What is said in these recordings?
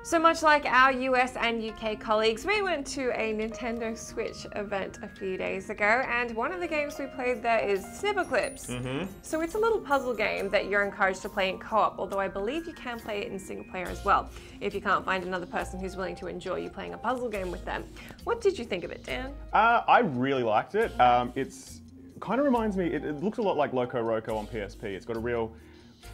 So much like our US and UK colleagues, we went to a Nintendo Switch event a few days ago, and one of the games we played there is Snipperclips. So it's a little puzzle game that you're encouraged to play in co-op, although I believe you can play it in single player as well, if you can't find another person who's willing to enjoy you playing a puzzle game with them. What did you think of it, Dan? I really liked it. It's kind of reminds me, it looks a lot like Loco Roco on PSP. It's got a real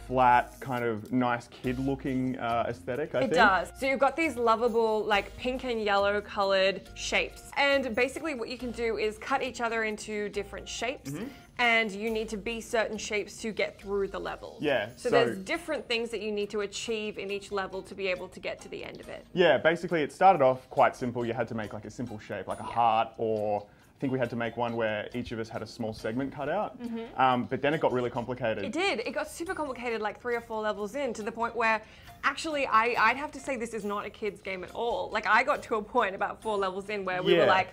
flat, kind of nice kid-looking aesthetic, I think. It does. So you've got these lovable, like pink and yellow colored shapes. And basically what you can do is cut each other into different shapes. And you need to be certain shapes to get through the level. Yeah. So there's different things that you need to achieve in each level to be able to get to the end of it. Yeah, basically it started off quite simple. You had to make like a simple shape, like a heart, or I think we had to make one where each of us had a small segment cut out. But then it got really complicated. It did. It got super complicated like 3 or 4 levels in, to the point where actually I'd have to say this is not a kid's game at all. Like I got to a point about 4 levels in where we were like,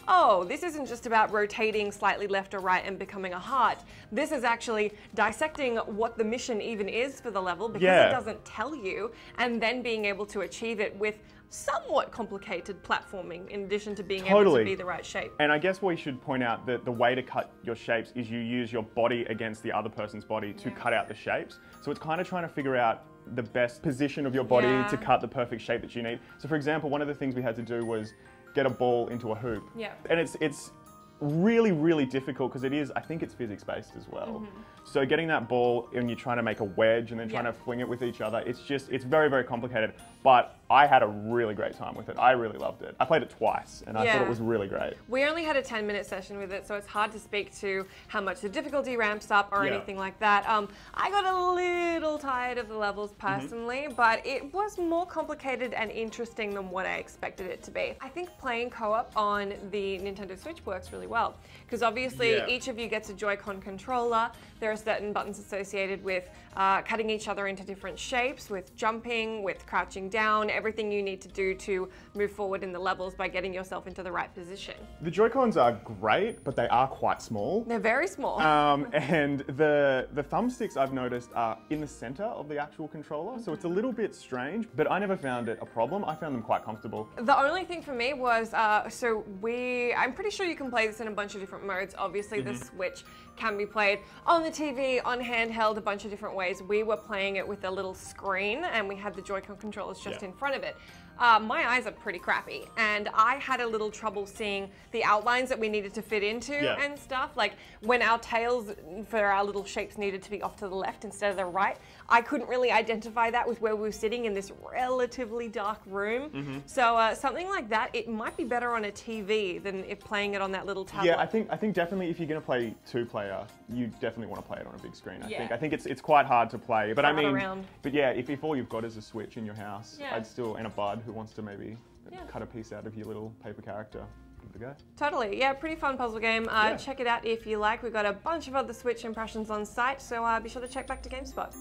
oh, this isn't just about rotating slightly left or right and becoming a heart. This is actually dissecting what the mission even is for the level, because it doesn't tell you, and then being able to achieve it with somewhat complicated platforming in addition to being able to be the right shape. And I guess we should point out that the way to cut your shapes is you use your body against the other person's body to cut out the shapes. So it's kind of trying to figure out the best position of your body to cut the perfect shape that you need. So for example, one of the things we had to do was get a ball into a hoop. And it's really, really difficult because it is, I think it's physics-based as well. So getting that ball and you're trying to make a wedge and then trying to fling it with each other, it's very, very complicated. But I had a really great time with it. I really loved it. I played it twice and I thought it was really great. We only had a 10-minute session with it, so it's hard to speak to how much the difficulty ramps up or anything like that. I got a little tired of the levels personally, but it was more complicated and interesting than what I expected it to be. I think playing co-op on the Nintendo Switch works really well, because obviously each of you gets a Joy-Con controller. There are certain buttons associated with cutting each other into different shapes, with jumping, with crouching down, everything you need to do to move forward in the levels by getting yourself into the right position. The Joy-Cons are great, but they are quite small. They're very small. And the thumbsticks, I've noticed, are in the center of the actual controller, so it's a little bit strange, but I never found it a problem. I found them quite comfortable. The only thing for me was, I'm pretty sure you can play this in a bunch of different modes. Obviously the Switch can be played on the TV, on handheld, a bunch of different ways. We were playing it with a little screen and we had the Joy-Con controllers just in front of it. My eyes are pretty crappy, and I had a little trouble seeing the outlines that we needed to fit into and stuff. Like when our tails for our little shapes needed to be off to the left instead of the right, I couldn't really identify that with where we were sitting in this relatively dark room. So something like that, it might be better on a TV than if playing it on that little tablet. Yeah, I think definitely if you're going to play 2-player, you definitely want to play it on a big screen. I think it's quite hard to play, but but yeah, if all you've got is a Switch in your house, I'd still, and a bud who wants to maybe cut a piece out of your little paper character, give it a go. Totally, yeah, pretty fun puzzle game. Check it out if you like. We've got a bunch of other Switch impressions on site, so be sure to check back to GameSpot.